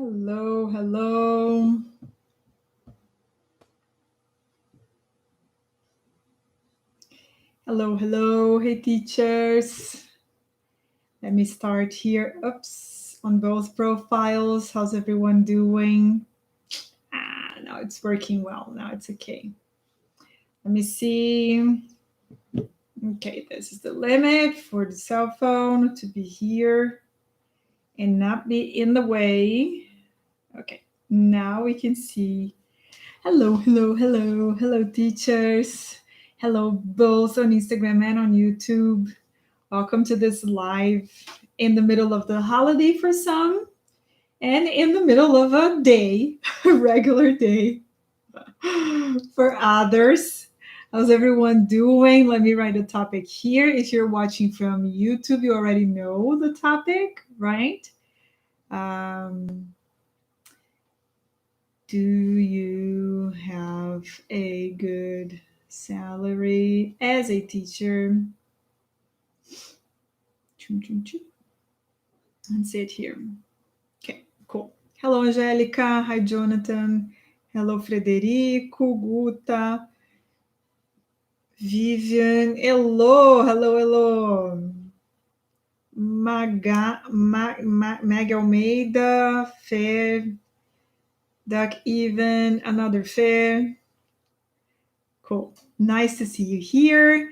Hello, hello. Hello, hello. Hey, teachers. Let me start here. Oops, on both profiles. How's everyone doing? Now it's working well. Now it's okay. Let me see. Okay, this is the limit for the cell phone to be here and not be in the way. Okay, now we can see. Hello, hello, hello, hello, teachers. Hello, both on Instagram and on YouTube. Welcome to this live in the middle of the holiday for some and in the middle of a day, a regular day for others. How's everyone doing? Let me write a topic here. If you're watching from YouTube, you already know the topic, right? Do you have a good salary as a teacher? Let's see it here. Okay, cool. Hello, Angelica. Hi, Jonathan. Hello, Frederico, Guta, Vivian. Hello, hello, hello. Mag Almeida, Fair, Duck Even, another Fair. Cool. Nice to see you here.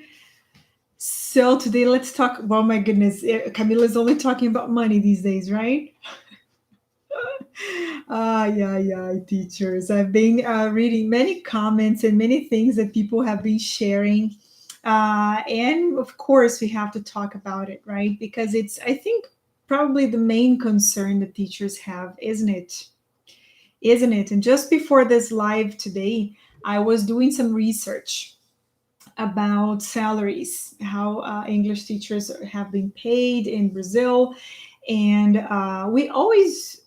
So today let's talk. Oh my goodness, Camila's only talking about money these days, right? Yeah, teachers. I've been reading many comments and many things that people have been sharing. And of course, we have to talk about it, right? Because it's, I think, probably the main concern that teachers have, isn't it? Isn't it? And just before this live today, I was doing some research about salaries, how English teachers have been paid in Brazil. And I always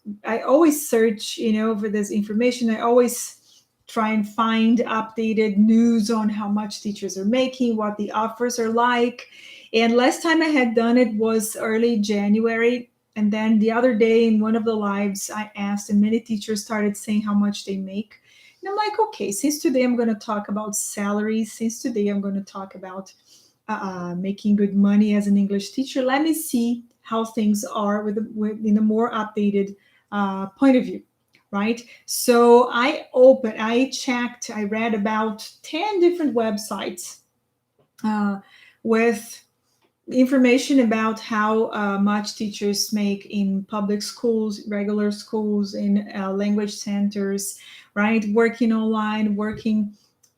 search, for this information. I always try and find updated news on how much teachers are making, what the offers are like. And last time I had done it was early January. And then the other day in one of the lives, I asked, and many teachers started saying how much they make. And I'm like, okay, since today I'm going to talk about salaries, since today I'm going to talk about making good money as an English teacher, let me see how things are in a more updated point of view, right? So I checked, I read about 10 different websites with information about how much teachers make in public schools, regular schools, in language centers, right? Working online, working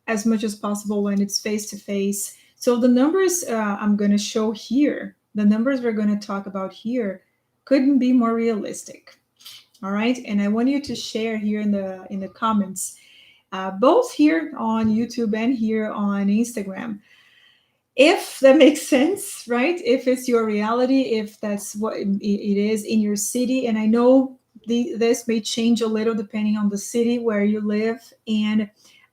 as much as possible when it's face to face. So the numbers I'm going to show here, the numbers we're going to talk about here, couldn't be more realistic. All right, and I want you to share here in the comments, both here on YouTube and here on Instagram, if that makes sense, right? If it's your reality, if that's what it is in your city. And I know this may change a little depending on the city where you live and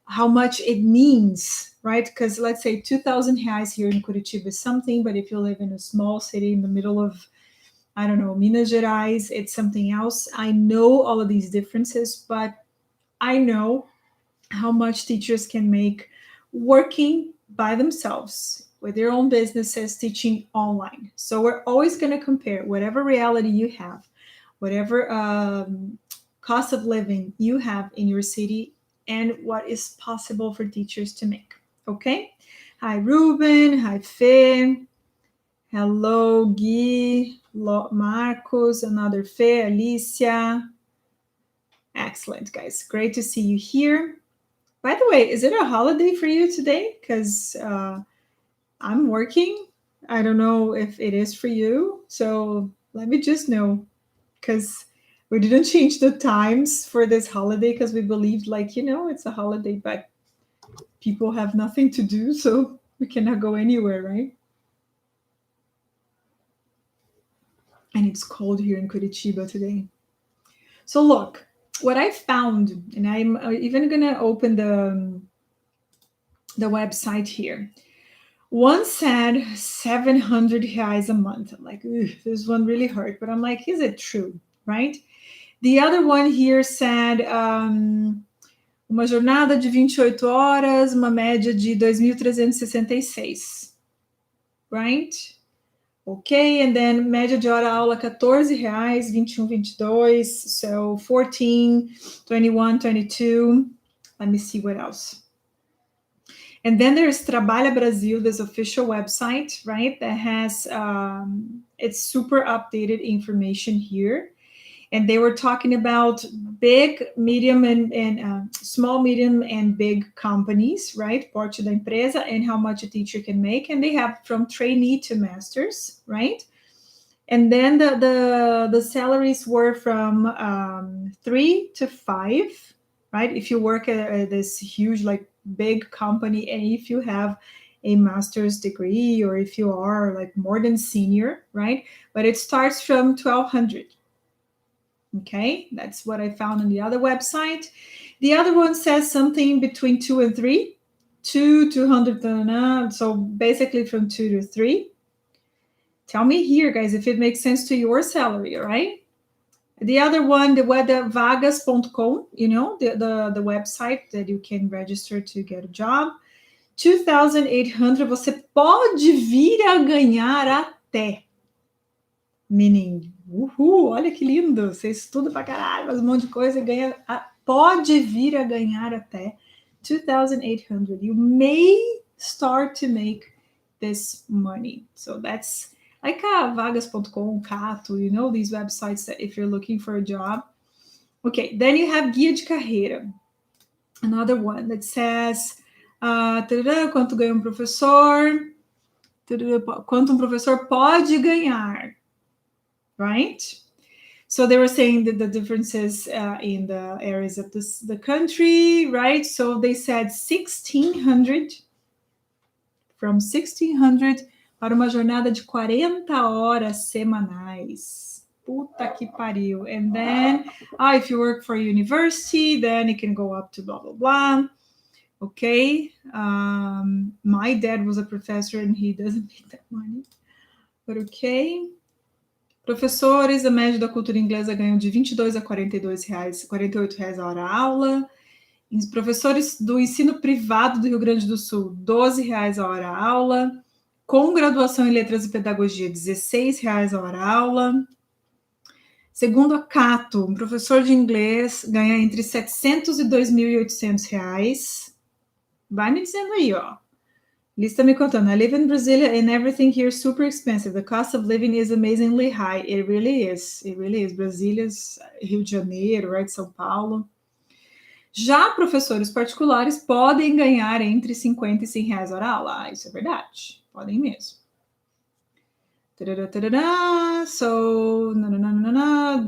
how much it means, right? Because let's say 2,000 reais here in Curitiba is something, but if you live in a small city in the middle of, I don't know, Minas Gerais, it's something else. I know all of these differences, but I know how much teachers can make working by themselves with their own businesses teaching online. So we're always going to compare whatever reality you have, whatever cost of living you have in your city, and what is possible for teachers to make. Okay? Hi, Ruben. Hi, Fê. Hello, Gui. Marcos, another Fê. Alicia. Excellent, guys. Great to see you here. By the way, is it a holiday for you today? Because I'm working. I don't know if it is for you. So let me just know. Because we didn't change the times for this holiday because we believed, like, it's a holiday, but people have nothing to do. So we cannot go anywhere, right? And it's cold here in Curitiba today. So look, what I found, and I'm even going to open the website here. One said 700 reais a month. I'm like, this one really hurt. But I'm like, is it true, right? The other one here said uma jornada de 28 horas, uma média de 2.366, right? Okay, and then média de hora aula R$14, 21, 22, so 14, 21, 22. Let me see what else. And then there's Trabalha Brasil, this official website, right? That has it's super updated information here. And they were talking about big, medium, and small, medium, and big companies, right? Porte da empresa, and how much a teacher can make. And they have from trainee to masters, right? And then the salaries were from 3 to 5, right? If you work at this huge, like big company, and if you have a master's degree, or if you are like more than senior, right? But it starts from 1,200. Okay, that's what I found on the other website. The other one says something between 2 and 3, 200, so basically from 2 to 3. Tell me here, guys, if it makes sense to your salary, all right? The other one, the vagas.com, you know, the website that you can register to get a job. 2,800, você pode vir a ganhar até. Meaning, uhul, olha que lindo, você estuda pra caralho, faz um monte de coisa e ganha, pode vir a ganhar até 2,800. You may start to make this money. So that's like vagas.com, Cato, you know, these websites that if you're looking for a job. Okay, then you have Guia de Carreira, another one that says quanto ganha um professor, quanto um professor pode ganhar. Right? So they were saying that the differences in the areas of the country, right? So they said 1,600, from 1,600 para uma jornada de 40 horas semanais. Puta que pariu. And then, if you work for a university, then it can go up to blah, blah, blah. Okay. My dad was a professor and he doesn't make that money. But okay. Professores, a média da cultura inglesa ganham de 22 a 42 reais, 48 reais a hora aula. Professores do ensino privado do Rio Grande do Sul, 12 reais a hora aula. Com graduação em letras e pedagogia, 16 reais a hora aula. Segundo a Cato, um professor de inglês ganha entre 700 e 2.800 reais. Vai me dizendo aí, ó. Lista me contando. I live in Brasilia and everything here is super expensive. The cost of living is amazingly high. It really is. It really is. Brasília's Rio de Janeiro, right? São Paulo. Já professores particulares podem ganhar entre 50 e 100 reais a hora aula. Isso é verdade. Podem mesmo. So,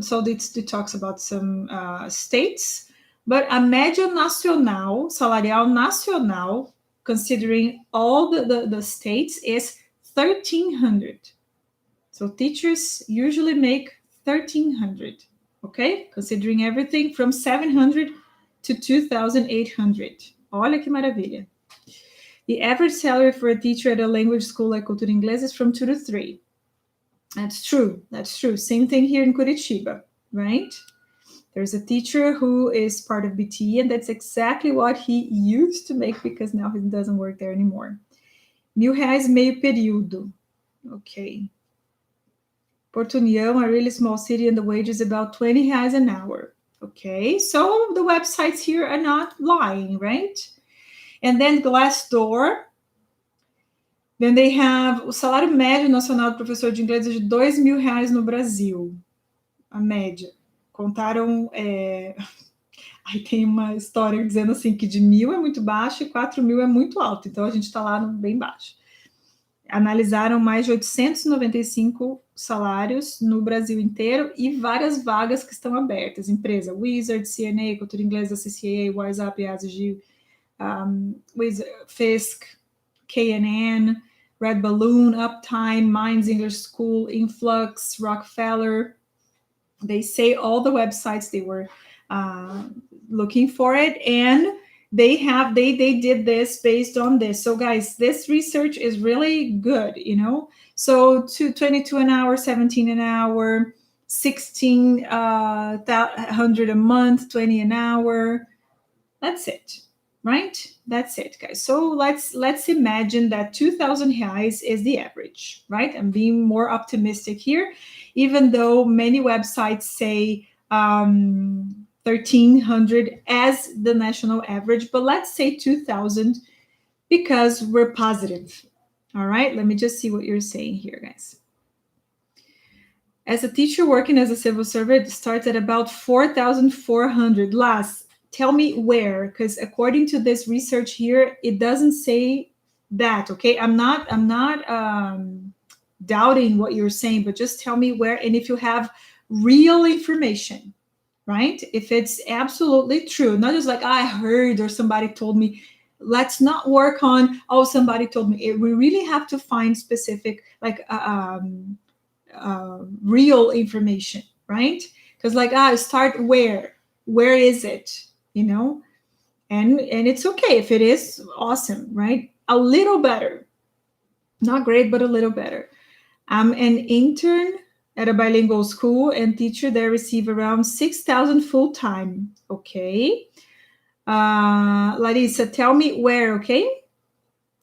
so it talks about some states. But a média nacional, salarial nacional, considering all the states, is 1,300. So teachers usually make 1,300, okay? Considering everything from 700 to 2,800. Olha que maravilha. The average salary for a teacher at a language school like Cultura Inglesa is from 2 to 3. That's true. That's true. Same thing here in Curitiba, right? There's a teacher who is part of BT, and that's exactly what he used to make because now he doesn't work there anymore. R$1.000 meio período. Okay. Porto União, a really small city, and the wage is about R$20 an hour. Okay, so the websites here are not lying, right? And then Glassdoor. Then they have o salário médio nacional do professor de inglês é de R$2.000 no Brasil. A média. Contaram, aí tem uma história dizendo assim que de 1.000 é muito baixo e 4.000 é muito alto, então a gente está lá no bem baixo. Analisaram mais de 895 salários no Brasil inteiro e várias vagas que estão abertas. Empresa Wizard, CNA, Cultura Inglesa, CCA, WhatsApp, ASG, Fisk, KNN, Red Balloon, Uptime, Minds English School, Influx, Rockefeller. They say all the websites they were looking for it, and they did this based on this. So guys, this research is really good, you know. So 22 an hour, 17 an hour, 1,600 a month, 20 an hour. That's it, right? That's it, guys. So let's imagine that 2,000 reais is the average, right? I'm being more optimistic here, even though many websites say 1,300 as the national average, but let's say 2,000 because we're positive. All right, let me just see what you're saying here, guys. As a teacher working as a civil servant, it starts at about 4,400. Last, tell me where, because according to this research here, it doesn't say that. Okay, I'm not doubting what you're saying, but just tell me where, and if you have real information, right? If it's absolutely true, not just like I heard or somebody told me. Let's not work on, oh, somebody told me. We really have to find specific, like real information, right? Because like start where is it, you know? And it's okay if it is, awesome, right? A little better, not great, but a little better. I'm an intern at a bilingual school, and teacher there receive around 6,000 full-time. Okay. Larissa, tell me where. Okay,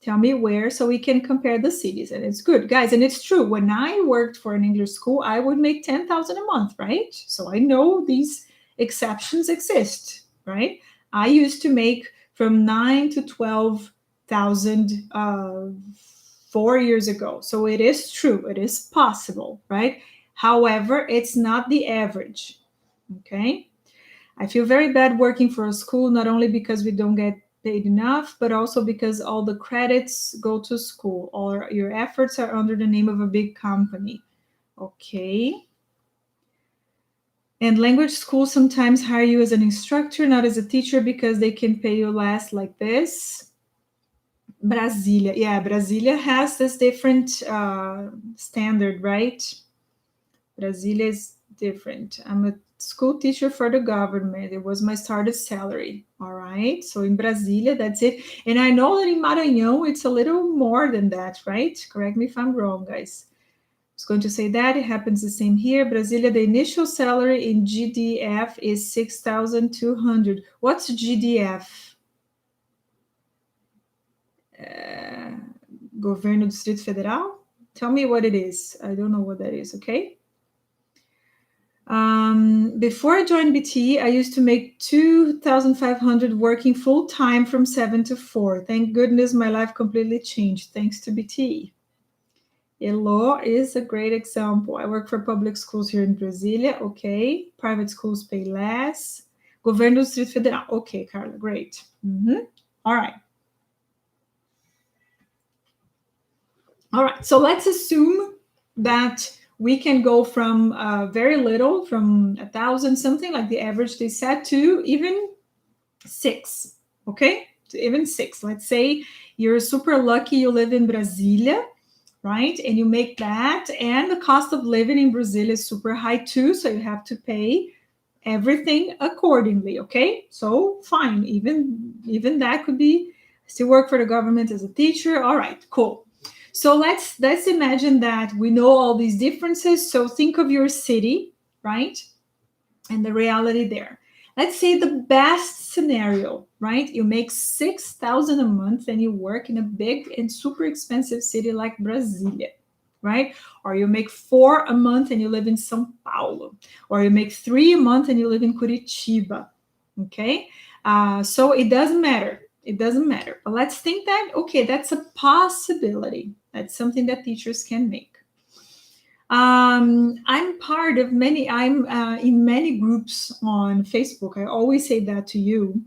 tell me where so we can compare the cities. And it's good, guys, and it's true. When I worked for an English school, I would make 10,000 a month, right? So I know these exceptions exist, right? I used to make from 9 to 12,000 4 years ago. So it is true, it is possible, right? However, it's not the average. Okay, I feel very bad working for a school, not only because we don't get paid enough, but also because all the credits go to school, or your efforts are under the name of a big company. Okay. And language schools sometimes hire you as an instructor, not as a teacher, because they can pay you less, like this. Brasilia. Yeah, Brasilia has this different standard, right? Brasilia is different. I'm a school teacher for the government. It was my started salary. All right. So in Brasilia, that's it. And I know that in Maranhão, it's a little more than that, right? Correct me if I'm wrong, guys. I was going to say that. It happens the same here. Brasilia, the initial salary in GDF is 6,200. What's GDF? Governo do Distrito Federal? Tell me what it is. I don't know what that is, okay? Before I joined BT, I used to make 2,500 working full time from 7 to 4. Thank goodness my life completely changed thanks to BT. Elo is a great example. I work for public schools here in Brasilia. Okay. Private schools pay less. Governo do Distrito Federal. Okay, Carla, great. All right. All right. So let's assume that we can go from very little, from 1,000 something, like the average they said, to even 6. Okay, to even 6. Let's say you're super lucky, you live in Brasilia, right? And you make that, and the cost of living in Brazil is super high too, so you have to pay everything accordingly. Okay, so fine, even that could be, still work for the government as a teacher. All right, cool. So let's imagine that we know all these differences. So think of your city, right? And the reality there. Let's say the best scenario, right? You make 6,000 a month and you work in a big and super expensive city like Brasilia, right? Or you make 4 a month and you live in São Paulo. Or you make 3 a month and you live in Curitiba, okay? So it doesn't matter. It doesn't matter. But let's think that, okay, that's a possibility. That's something that teachers can make. I'm part of many, I'm in many groups on Facebook. I always say that to you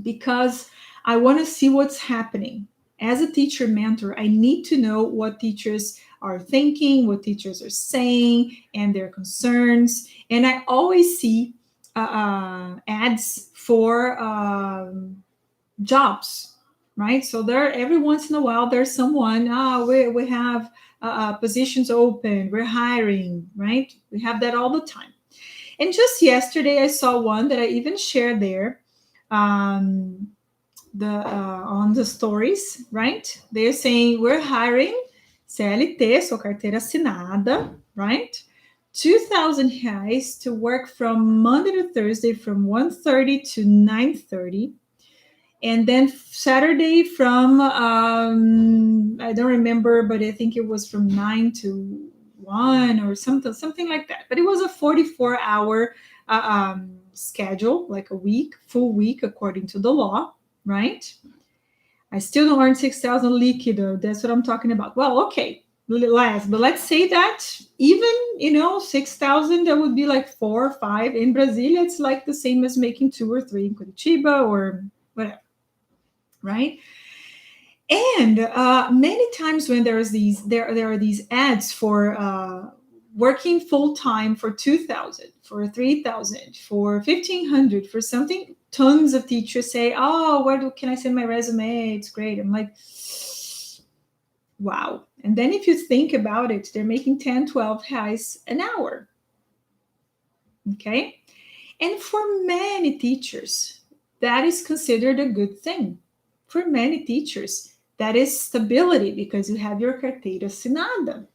because I want to see what's happening. As a teacher mentor, I need to know what teachers are thinking, what teachers are saying, and their concerns. And I always see ads for jobs, right? So there, every once in a while, there's someone, we have positions open, we're hiring, right? We have that all the time. And just yesterday, I saw one that I even shared there, on the stories, right? They're saying we're hiring CLT, so carteira assinada, right? 2,000 reais to work from Monday to Thursday from 1:30 to 9:30, and then Saturday from I don't remember, but I think it was from 9 to 1 or something like that. But it was a 44-hour schedule, like a week, full week according to the law, right? I still don't earn 6,000 líquido. That's what I'm talking about. Well, okay, less, but let's say that even 6,000, that would be like 4 or 5 in Brasilia. It's like the same as making 2 or 3 in Curitiba or whatever, right? And many times when there are these ads for working full time for 2,000, for 3,000, for 1,500, for something, tons of teachers say, "Oh, can I send my resume? It's great." I'm like, wow. And then if you think about it, they're making 10, 12 reais an hour. Okay. And for many teachers, that is considered a good thing. For many teachers, that is stability because you have your carteira assinada.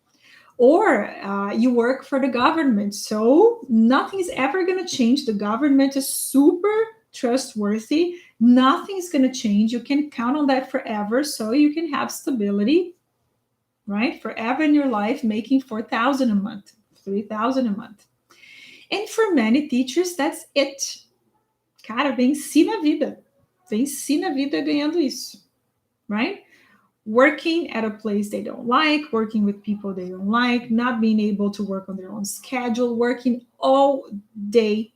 Or you work for the government, so nothing is ever going to change. The government is super trustworthy. Nothing is going to change. You can count on that forever, so you can have stability, right? Forever in your life, making 4,000 a month, 3,000 a month. And for many teachers, that's it. Cara, venci na vida. Venci na vida ganhando isso, right? Working at a place they don't like, working with people they don't like, not being able to work on their own schedule, working all day,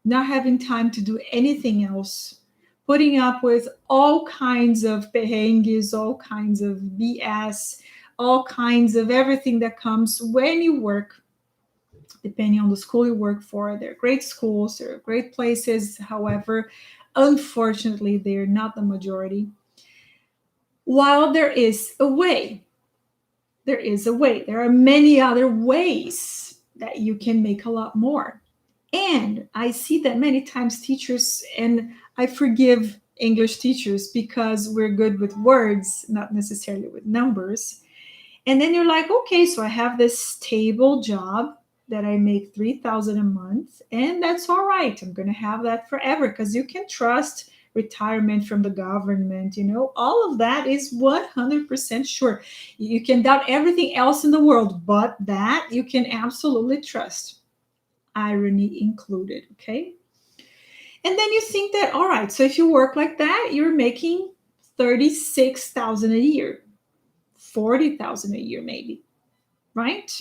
not having time to do anything else, putting up with all kinds of perrengues, all kinds of BS, all kinds of everything that comes when you work, depending on the school you work for. They're great schools, they're great places. However, unfortunately, they're not the majority. While there is a way, there are many other ways that you can make a lot more. And I see that many times teachers, and I forgive English teachers because we're good with words, not necessarily with numbers. And then you're like, okay, so I have this stable job that I make 3,000 a month, and that's all right. I'm going to have that forever because you can trust retirement from the government. All of that is 100% sure. You can doubt everything else in the world, but that you can absolutely trust. Irony included, okay? And then you think that, all right, so if you work like that, you're making 36,000 a year, 40,000 a year maybe, right?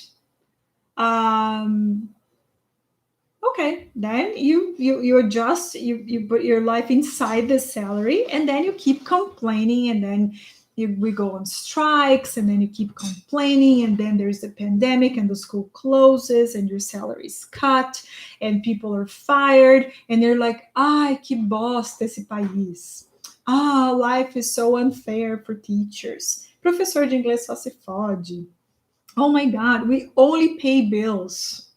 Okay, then you adjust, you put your life inside the salary, and then you keep complaining, and then we go on strikes, and then you keep complaining, and then there's the pandemic, and the school closes, and your salary is cut, and people are fired, and they're like, ai, que bosta esse país. Life is so unfair for teachers. Professor de inglês só se fode. Oh my God, we only pay bills,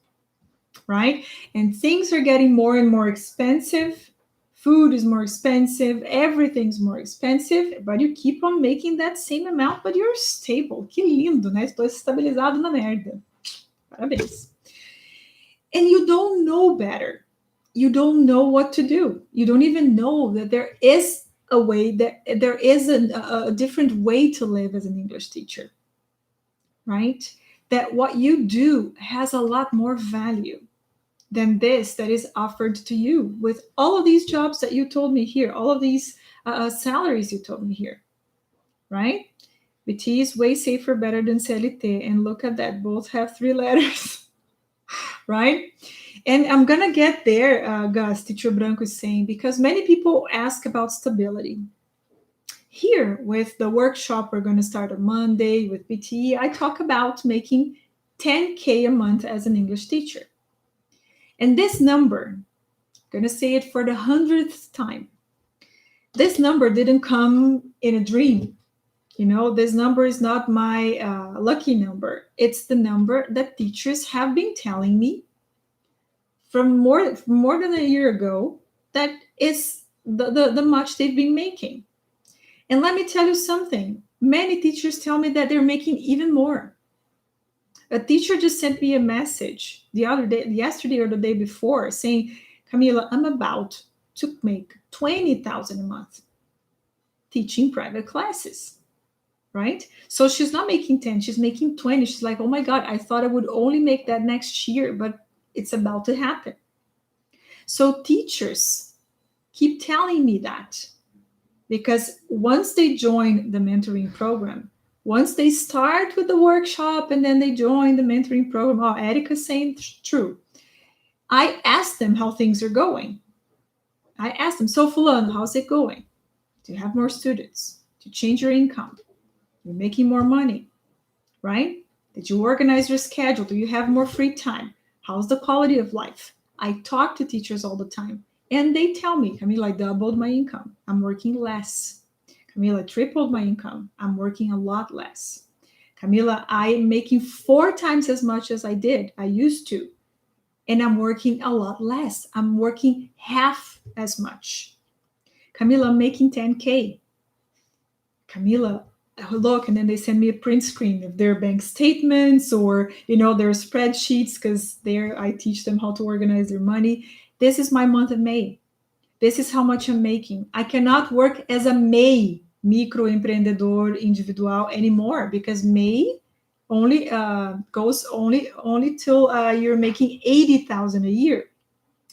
right? And things are getting more and more expensive. Food is more expensive. Everything's more expensive, but you keep on making that same amount, but you're stable. Que lindo, né? Estou estabilizado na merda. Parabéns. And you don't know better. You don't know what to do. You don't even know that there is a way, that there is a different way to live as an English teacher, right? That what you do has a lot more value than this that is offered to you with all of these jobs that you told me here, all of these salaries you told me here, right? BT is way safer, better than CLT. And look at that, both have 3 letters, right? And I'm going to get there, Gus, Teacher Branco is saying, because many people ask about stability. Here, with the workshop we're going to start on Monday with BTE, I talk about making 10K a month as an English teacher. And this number, I'm going to say it for the 100th time, this number didn't come in a dream. This number is not my lucky number. It's the number that teachers have been telling me from more than a year ago, that is the much they've been making. And let me tell you something. Many teachers tell me that they're making even more. A teacher just sent me a message the other day, yesterday or the day before, saying, Camila, I'm about to make 20,000 a month teaching private classes, right? So she's not making 10, she's making 20. She's like, oh my God, I thought I would only make that next year, but it's about to happen. So teachers keep telling me that, because once they join the mentoring program, once they start with the workshop and then they join the mentoring program, oh, Erica's saying true. I ask them how things are going. I ask them, so Fulano, how's it going? Do you have more students? Do you change your income? You're making more money, right? Did you organize your schedule? Do you have more free time? How's the quality of life? I talk to teachers all the time, and they tell me, Camila, I doubled my income. I'm working less. Camila, I tripled my income. I'm working a lot less. Camila, I'm making 4 times as much as I used to, and I'm working a lot less. I'm working half as much. Camila, I'm making 10K. Camila, look, and then they send me a print screen of their bank statements or, their spreadsheets, because there I teach them how to organize their money. This is my month of May. This is how much I'm making. I cannot work as a MEI, microempreendedor individual, anymore, because MEI only goes only till you're making 80,000 a year.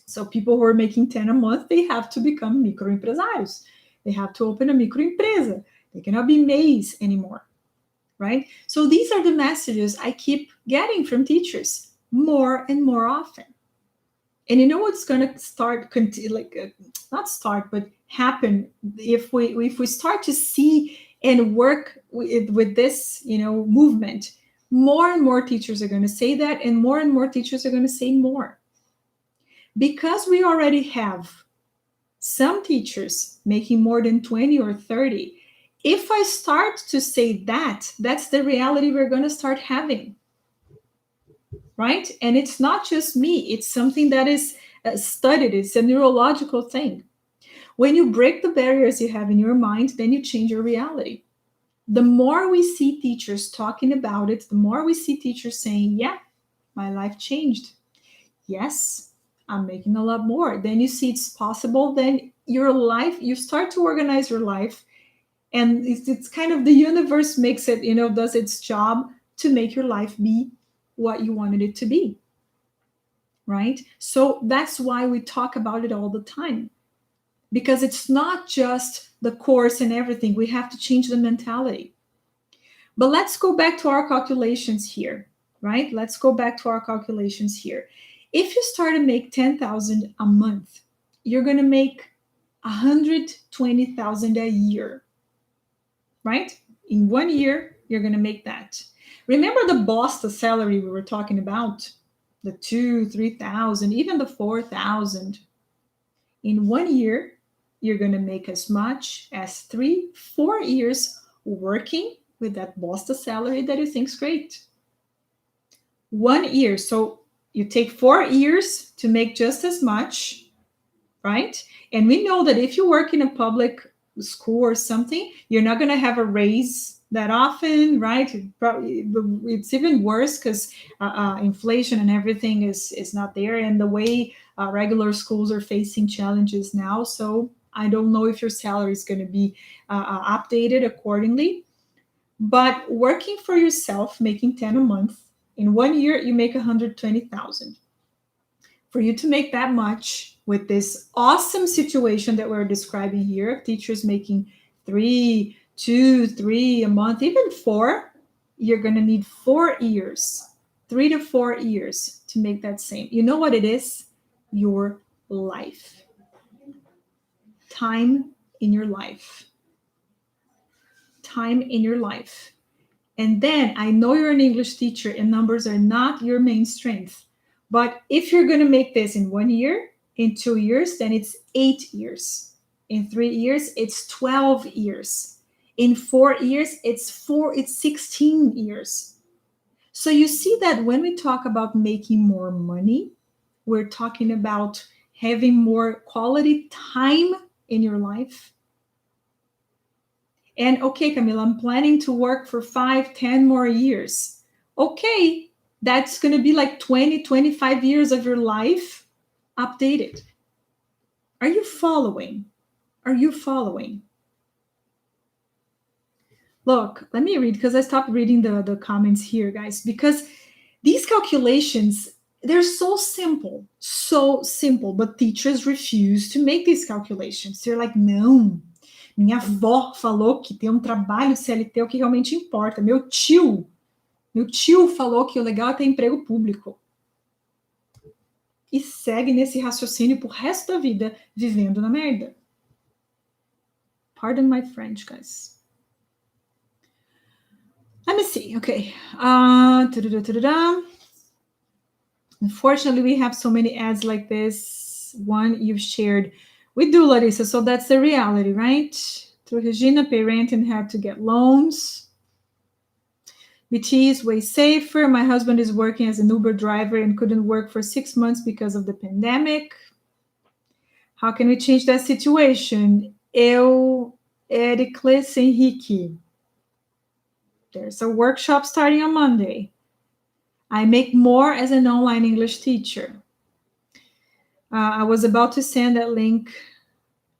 So people who are making 10 a month, they have to become microempresarios. They have to open a microempresa. They cannot be MEIs anymore, right? So these are the messages I keep getting from teachers more and more often. And you know what's going to start, not start, but happen if we start to see and work with this, movement. More and more teachers are going to say that, and more teachers are going to say more. Because we already have some teachers making more than 20 or 30, if I start to say that, that's the reality we're going to start having, right? And it's not just me, it's something that is studied, it's a neurological thing. When you break the barriers you have in your mind, then you change your reality. The more we see teachers talking about it, the more we see teachers saying, yeah, my life changed. Yes, I'm making a lot more. Then you see it's possible. Then your life, you start to organize your life. And it's kind of the universe makes it, does its job to make your life be what you wanted it to be. Right? So that's why we talk about it all the time. Because it's not just the course and everything. We have to change the mentality. But let's go back to our calculations here, right? Let's go back to our calculations here. If you start to make 10,000 a month, you're going to make 120,000 a year, right? In 1 year, you're going to make that. Remember the Bosta salary we were talking about? The 2,000, 3,000, even the 4,000. In 1 year, you're going to make as much as 3-4 years working with that Bosta salary that you think's great. 1 year. So you take 4 years to make just as much, right? And we know that if you work in a public school or something, you're not going to have a raise that often, right? It's even worse because inflation and everything is not there, and the way regular schools are facing challenges now. So I don't know if your salary is going to be updated accordingly. But working for yourself, making 10 a month, in 1 year you make 120,000. For you to make that much with this awesome situation that we're describing here, teachers making 3, 2, 3 a month, even 4, you're going to need 4 years, 3 to 4 years to make that same. You know what it is? Your life. Time in your life. Time in your life. And then I know you're an English teacher and numbers are not your main strength. But if you're going to make this in 1 year, in 2 years, then it's 8 years. In 3 years, it's 12 years. In 4 years, it's 16 years. So you see that when we talk about making more money, we're talking about having more quality time in your life. And okay, Camila, I'm planning to work for 5, 10 more years. Okay, That's going to be like 20, 25 years of your life updated. Are you following? Are you following? Look, let me read, because I stopped reading the comments here, guys, because these calculations, they're so simple, but teachers refuse to make these calculations. They're like, não, minha avó falou que ter um trabalho CLT é o que realmente importa. Meu tio falou que o legal é ter emprego público. E segue nesse raciocínio pro resto da vida, vivendo na merda. Pardon my French, guys. Let me see. Okay. Unfortunately, we have so many ads like this. One you've shared. We do, Larissa. So that's the reality, right? Through Regina, pay rent and have to get loans. BT is way safer. My husband is working as an Uber driver and couldn't work for 6 months because of the pandemic. How can we change that situation? Ericles Henrique. There's a workshop starting on Monday. I make more as an online English teacher. I was about to send that link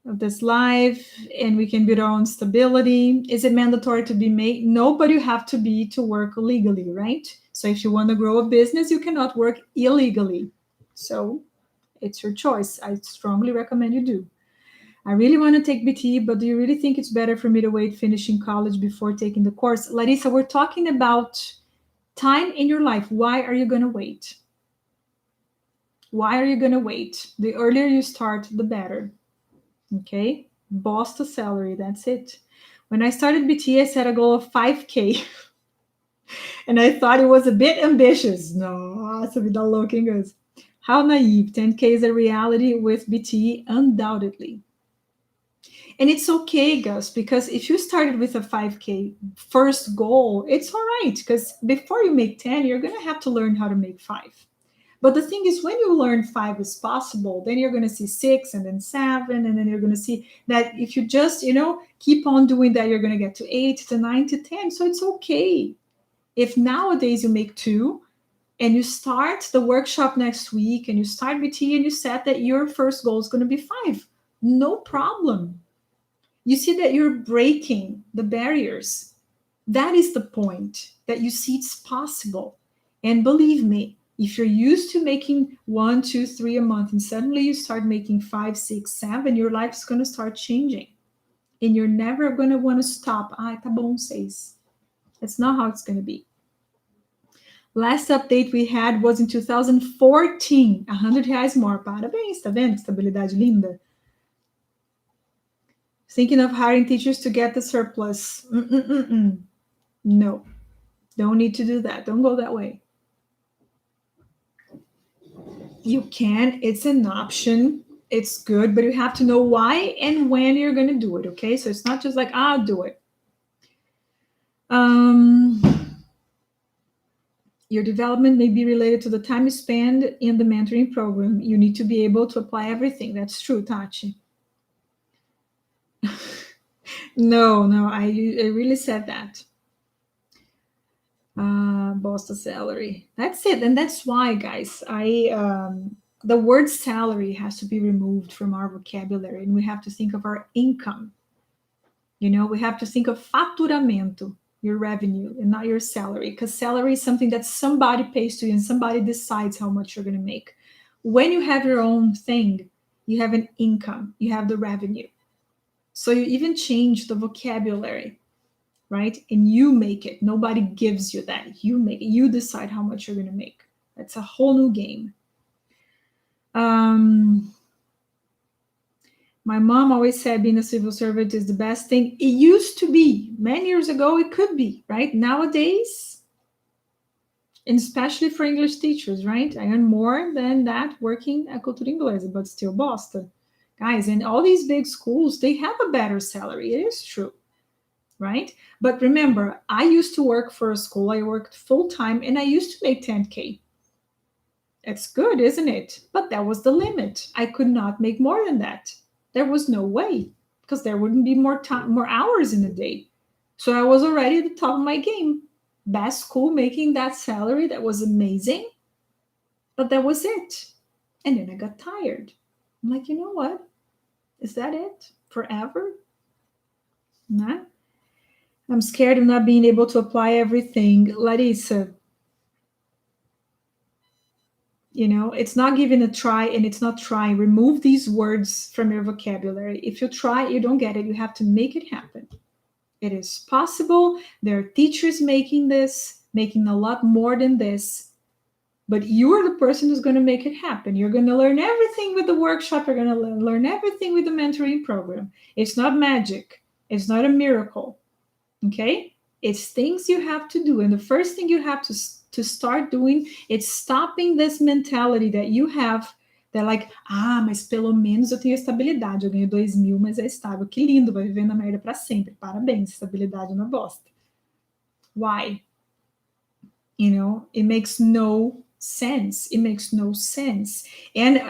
of this live, and we can build our own stability. Is it mandatory to be made? No, but you have to be to work legally, right? So if you want to grow a business, you cannot work illegally. So it's your choice. I strongly recommend you do. I really want to take BT, but do you really think it's better for me to wait finishing college before taking the course? Larissa, we're talking about time in your life. Why are you going to wait? Why are you going to wait? The earlier you start, the better. Okay? Boss to salary, that's it. When I started BT, I set a goal of 5K. And I thought it was a bit ambitious. Nossa, vida louca, hein, guys? How naive. 10K is a reality with BT, undoubtedly. And it's okay, Gus, because if you started with a 5K first goal, it's all right, because before you make 10, you're going to have to learn how to make 5. But the thing is, when you learn 5 is possible, then you're going to see 6 and then 7, and then you're going to see that if you just, keep on doing that, you're going to get to 8 to 9 to 10. So it's okay. If nowadays you make 2 and you start the workshop next week and you start BT and you set that your first goal is going to be 5, no problem. You see that you're breaking the barriers. That is the point, that you see it's possible. And believe me, if you're used to making 1, 2, 3 a month and suddenly you start making 5, 6, 7, your life's going to start changing. And you're never going to want to stop. Tá bom, 6. That's not how it's going to be. Last update we had was in 2014. R$100 more. Parabéns, tá vendo? Estabilidade linda. Thinking of hiring teachers to get the surplus. No, don't need to do that. Don't go that way. You can. It's an option. It's good, but you have to know why and when you're going to do it, okay? So it's not just like, I'll do it. Your development may be related to the time you spend in the mentoring program. You need to be able to apply everything. That's true, Tachi. No, I really said that. Boss to salary. That's it. And that's why, guys, the word salary has to be removed from our vocabulary, and we have to think of our income. We have to think of faturamento, your revenue, and not your salary, because salary is something that somebody pays to you and somebody decides how much you're going to make. When you have your own thing, you have an income, you have the revenue. So you even change the vocabulary, right? And you make it. Nobody gives you that. You make it. You decide how much you're going to make. That's a whole new game. My mom always said being a civil servant is the best thing. It used to be. Many years ago, it could be, right? Nowadays, and especially for English teachers, right? I earn more than that working at Cultura Inglesa, but still Boston. Guys, in all these big schools, they have a better salary. It is true, right? But remember, I used to work for a school. I worked full-time, and I used to make 10K. It's good, isn't it? But that was the limit. I could not make more than that. There was no way, because there wouldn't be more hours in a day. So I was already at the top of my game. best school making that salary that was amazing, but that was it. And then I got tired. I'm like, you know what? Is that it forever? Nah. I'm scared of not being able to apply everything. Larissa, it's not giving a try and it's not trying. Remove these words from your vocabulary. If you try, you don't get it. You have to make it happen. It is possible. There are teachers making this, making a lot more than this, but you're the person who's going to make it happen. You're going to learn everything with the workshop. You're going to learn everything with the mentoring program. It's not magic. It's not a miracle. Okay? It's things you have to do. And the first thing you have to start doing is stopping this mentality that you have that like, mas pelo menos eu tenho estabilidade. Eu ganho 2.000, mas é estável. Que lindo, vai viver na merda para sempre. Parabéns, estabilidade na bosta. Why? It makes no sense. It makes no sense. And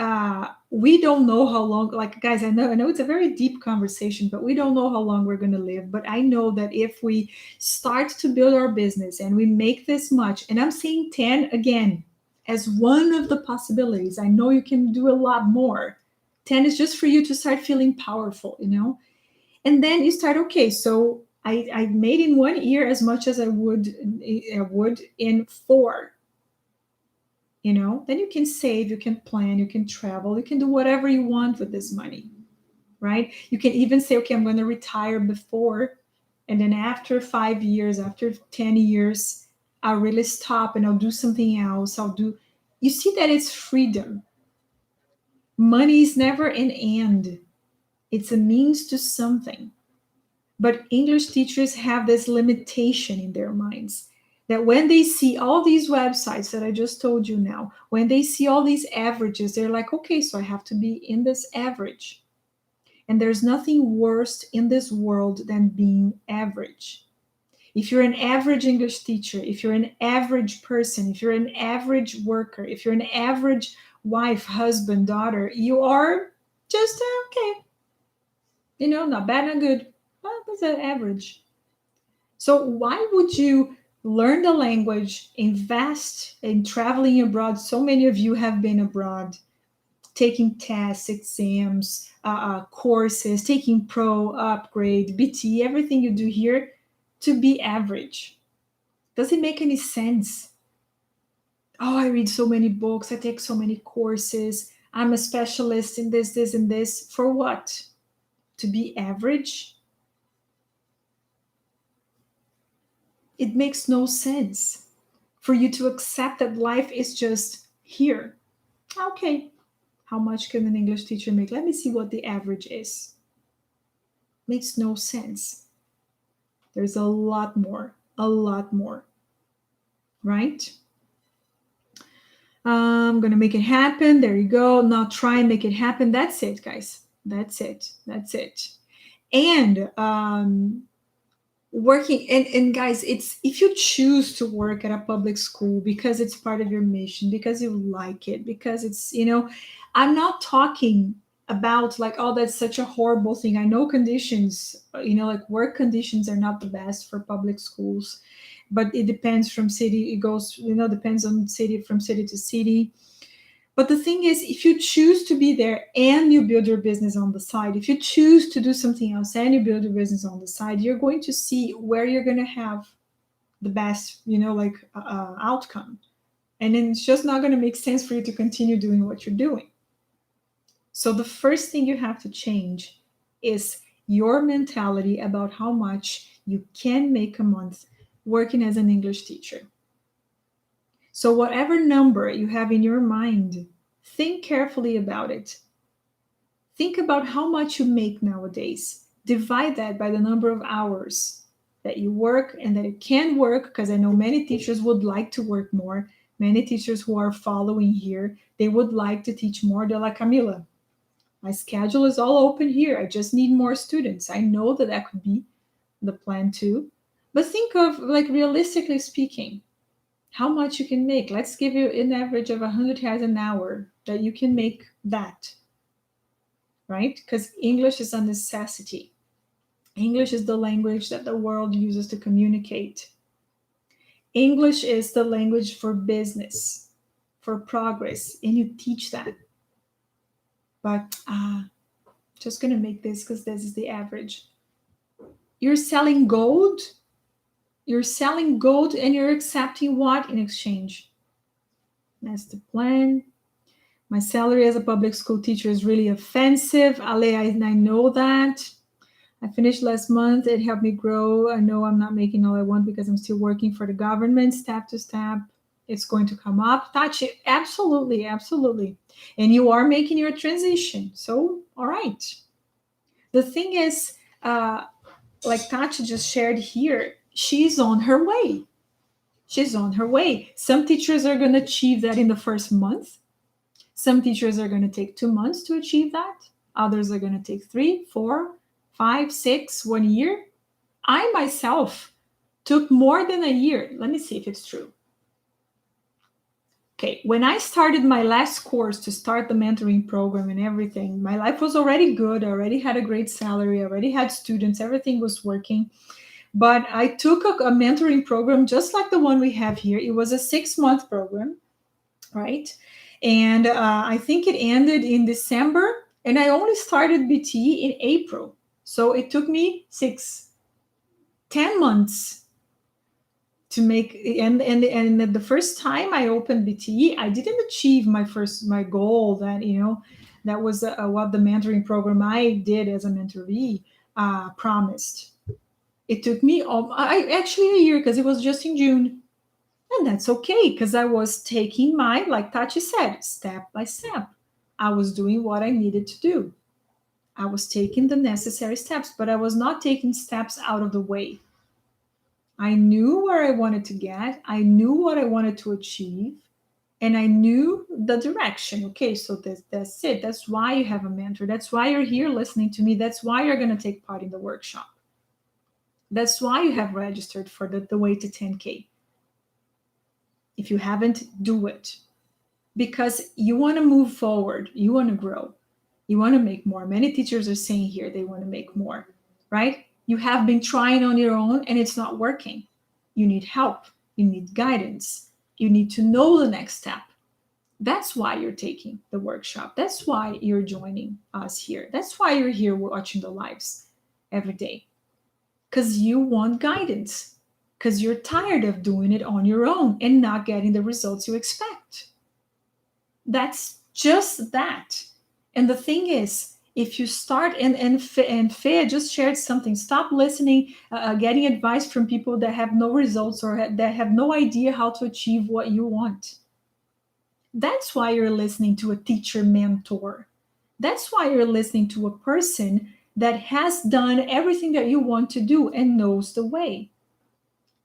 we don't know how long, like, guys, I know it's a very deep conversation, but we don't know how long we're going to live. But I know that if we start to build our business and we make this much, and I'm saying 10 again as one of the possibilities, I know you can do a lot more. 10 is just for you to start feeling powerful, and then you start, okay, so I made in 1 year as much as I would in 4. Then you can save, you can plan, you can travel, you can do whatever you want with this money, right? You can even say, okay, I'm going to retire before, and then after 5 years, after 10 years, I'll really stop and I'll do something else. You see that it's freedom. Money is never an end. It's a means to something. But English teachers have this limitation in their minds that when they see all these websites that I just told you now, when they see all these averages, they're like, okay, so I have to be in this average. And there's nothing worse in this world than being average. If you're an average English teacher, if you're an average person, if you're an average worker, if you're an average wife, husband, daughter, you are just okay. Not bad, not good. That's an average. So why would you learn the language, invest in traveling abroad? So many of you have been abroad, taking tests, exams, courses, taking pro, upgrade, BT, everything you do here to be average. Does it make any sense? Oh, I read so many books, I take so many courses, I'm a specialist in this, this, and this. For what? To be average? It makes no sense for you to accept that life is just here. Okay, how much can an English teacher make? Let me see what the average is. Makes no sense. There's a lot more, right? I'm going to make it happen. There you go. Now try and make it happen. That's it, guys. That's it. And working and guys, it's if you choose to work at a public school because it's part of your mission, because you like it, because it's I'm not talking about like, oh, that's such a horrible thing. I know conditions, like work conditions are not the best for public schools, but it depends from city. It goes, depends on city, from city to city. But the thing is, if you choose to be there and you build your business on the side, if you choose to do something else and you build your business on the side, you're going to see where you're going to have the best, outcome. And then it's just not going to make sense for you to continue doing what you're doing. So the first thing you have to change is your mentality about how much you can make a month working as an English teacher. So whatever number you have in your mind, think carefully about it. Think about how much you make nowadays. Divide that by the number of hours that you work and that you can work, because I know many teachers would like to work more. Many teachers who are following here, they would like to teach more. They're like, Camila, my schedule is all open here. I just need more students. I know that could be the plan too. But think of, like, realistically speaking, how much you can make. Let's give you an average of 100 reais an hour that you can make that, right? Because English is a necessity. English is the language that the world uses to communicate. English is the language for business, for progress, and you teach that. But just gonna make this because this is the average. You're selling gold. You're selling gold, and you're accepting what in exchange? That's the plan. My salary as a public school teacher is really offensive. Ale, I know that. I finished last month. It helped me grow. I know I'm not making all I want because I'm still working for the government, step to step. It's going to come up. Touch it. Absolutely, absolutely. And you are making your transition. So, all right. The thing is, like Tati just shared here, she's on her way. She's on her way. Some teachers are going to achieve that in the first month. Some teachers are going to take 2 months to achieve that. Others are going to take 3, 4, 5, 6, 1 year. I myself took more than a year. Let me see if it's true. Okay, when I started my last course to start the mentoring program and everything, my life was already good. I already had a great salary. I already had students. Everything was working. But I took a mentoring program just like the one we have here. It was a 6-month program, right? And I think it ended in December, and I only started BT in April. So it took me 10 months to make, and the first time I opened BT, I didn't achieve my goal that, that was what the mentoring program I did as a mentoree promised. It took me actually a year because it was just in June. And that's okay because I was taking like Tachi said, step by step. I was doing what I needed to do. I was taking the necessary steps, but I was not taking steps out of the way. I knew where I wanted to get, I knew what I wanted to achieve, and I knew the direction. Okay, so that's it. That's why you have a mentor. That's why you're here listening to me. That's why you're going to take part in the workshop. That's why you have registered for the way to 10K. If you haven't, do it. Because you want to move forward, you want to grow, you want to make more. Many teachers are saying here they want to make more, right? You have been trying on your own and it's not working. You need help, you need guidance, you need to know the next step. That's why you're taking the workshop. That's why you're joining us here. That's why you're here watching the lives every day. Because you want guidance, because you're tired of doing it on your own and not getting the results you expect. That's just that. And the thing is, if you start and Fea just shared something, stop listening, getting advice from people that have no results or that have no idea how to achieve what you want. That's why you're listening to a teacher mentor. That's why you're listening to a person that has done everything that you want to do and knows the way.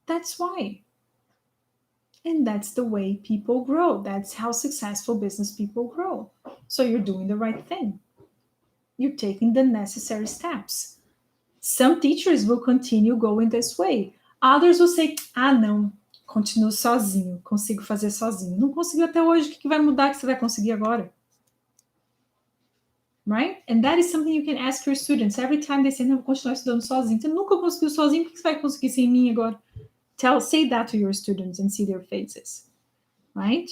That's why. And that's the way people grow. That's how successful business people grow. So you're doing the right thing. You're taking the necessary steps. Some teachers will continue going this way. Others will say, não, continuo sozinho, consigo fazer sozinho. Não conseguiu até hoje, o que vai mudar que você vai conseguir agora? Right? And that is something you can ask your students. Every time they say, não, vou continuar estudando sozinho. Você nunca conseguiu sozinho, o que você vai conseguir sem mim agora? Say that to your students and see their faces. Right?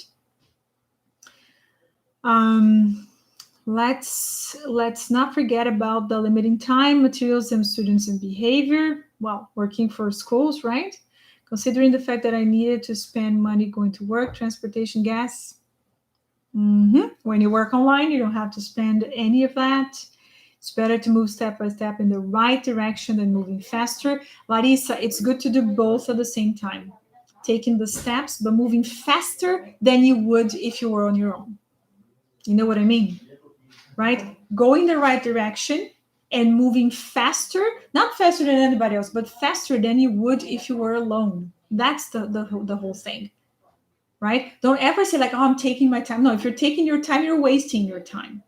Let's not forget about the limiting time, materials, and students and behavior. Well, working for schools, right? Considering the fact that I needed to spend money going to work, transportation, gas. When you work online, you don't have to spend any of that. It's better to move step by step in the right direction than moving faster. Larissa, it's good to do both at the same time. Taking the steps, but moving faster than you would if you were on your own. You know what I mean? Right? Going the right direction and moving faster, not faster than anybody else, but faster than you would if you were alone. That's the whole thing. Right? Don't ever say like, oh, I'm taking my time. No, if you're taking your time, you're wasting your time.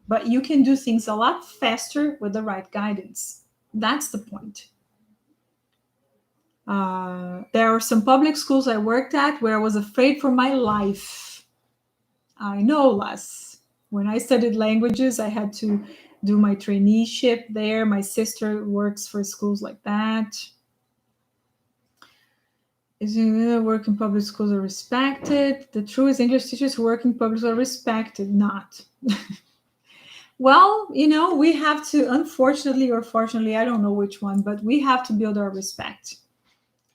But you can do things a lot faster with the right guidance. That's the point. There are some public schools I worked at where I was afraid for my life. I know, Les. When I studied languages, I had to do my traineeship there. My sister works for schools like that. Is work in public schools are respected. The truest English teachers who work in public schools are respected. Not. Well, we have to, unfortunately or fortunately, I don't know which one, but we have to build our respect.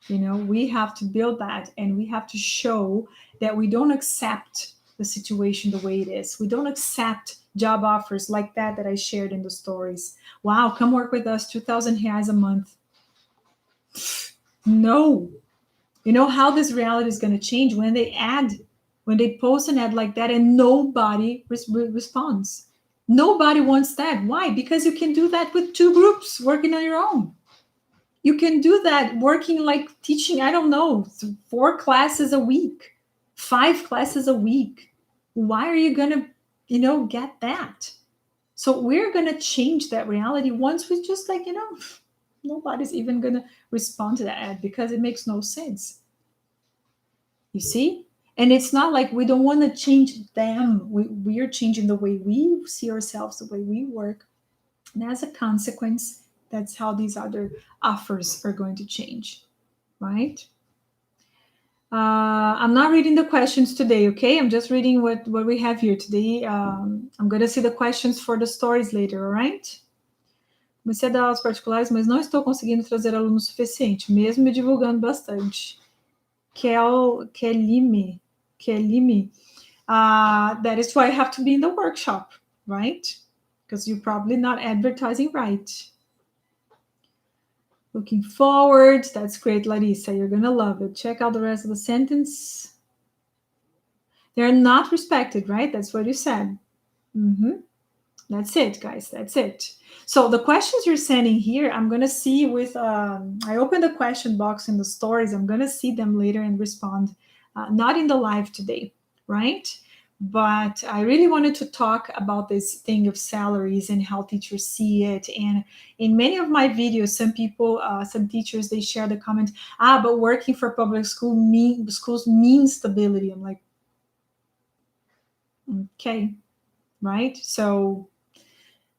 We have to build that, and we have to show that we don't accept the situation the way it is. We don't accept job offers like that I shared in the stories. Wow, come work with us, 2,000 reais a month. No. You know how this reality is going to change when they post an ad like that and nobody responds. Nobody wants that. Why? Because you can do that with 2 groups working on your own. You can do that working like teaching, I don't know, 4 classes a week, 5 classes a week. Why are you going to, get that? So we're going to change that reality once we just nobody's even going to respond to that ad because it makes no sense. You see? And it's not like we don't want to change them. We are changing the way we see ourselves, the way we work. And as a consequence, that's how these other offers are going to change, right? I'm not reading the questions today, okay? I'm just reading what we have here today. I'm going to see the questions for the stories later, all right? Comecei a dar aulas particulares, mas não estou conseguindo trazer aluno suficiente, mesmo me divulgando bastante. Kelime. That is why I have to be in the workshop, right? Because you're probably not advertising right. Looking forward. That's great, Larissa. You're going to love it. Check out the rest of the sentence. They're not respected, right? That's what you said. That's it, guys. That's it. So the questions you're sending here, I'm going to see with, I opened the question box in the stories. I'm going to see them later and respond. Not in the live today, right? But I really wanted to talk about this thing of salaries and how teachers see it. And in many of my videos, some people, some teachers, they share the comment, but working for public schools means stability. I'm like, okay, right? So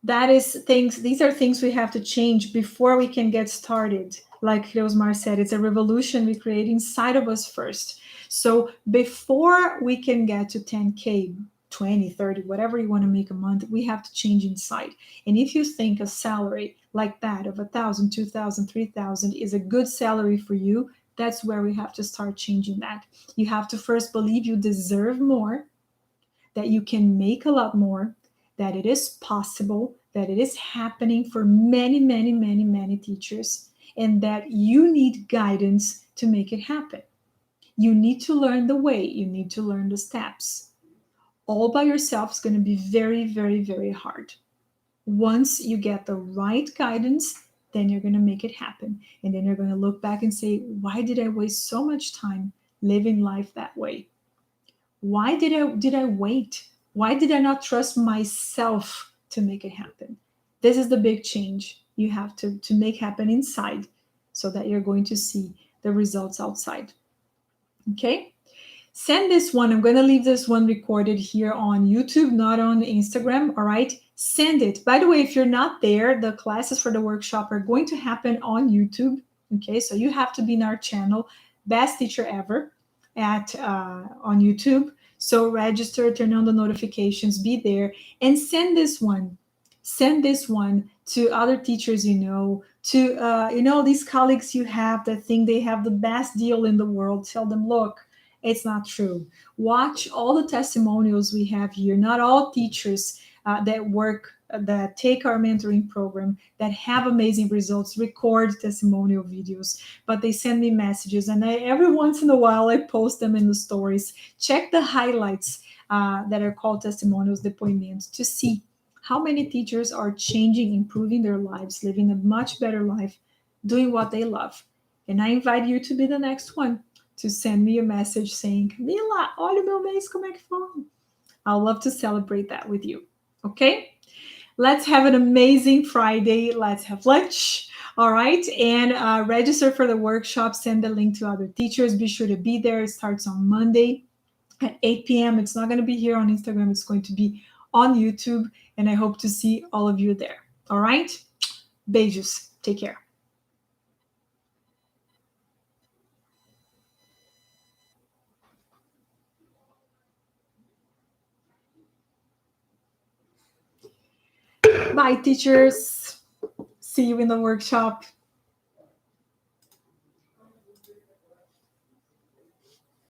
these are things we have to change before we can get started. Like Rosmar said, it's a revolution we create inside of us first. So before we can get to 10K, 20, 30, whatever you want to make a month, we have to change inside. And if you think a salary like that of 1,000, 2,000, 3,000 is a good salary for you, that's where we have to start changing that. You have to first believe you deserve more, that you can make a lot more, that it is possible, that it is happening for many, many, many, many teachers, and that you need guidance to make it happen. You need to learn the way, you need to learn the steps. All by yourself is going to be very, very, very hard. Once you get the right guidance, then you're going to make it happen. And then you're going to look back and say, why did I waste so much time living life that way? Why did I wait? Why did I not trust myself to make it happen? This is the big change you have to make happen inside so that you're going to see the results outside. Okay? Send this one. I'm going to leave this one recorded here on YouTube, not on Instagram. All right? Send it. By the way, if you're not there, the classes for the workshop are going to happen on YouTube. Okay? So you have to be in our channel, Best Teacher Ever, on YouTube. So register, turn on the notifications, be there, and send this one. Send this one to other teachers to these colleagues you have that think they have the best deal in the world. Tell them, look, it's not true. Watch all the testimonials we have here. Not all teachers that take our mentoring program, that have amazing results, record testimonial videos, but they send me messages, and every once in a while I post them in the stories. Check the highlights that are called testimonials, depoimentos, to see how many teachers are changing, improving their lives, living a much better life, doing what they love. And I invite you to be the next one to send me a message saying, Camila, olha o meu mês, como é que foi? I'll love to celebrate that with you. Okay? Let's have an amazing Friday. Let's have lunch. All right. And register for the workshop. Send the link to other teachers. Be sure to be there. It starts on Monday at 8 p.m. It's not going to be here on Instagram. It's going to be on YouTube. And I hope to see all of you there. All right. Beijos. Take care. Bye, teachers. See you in the workshop.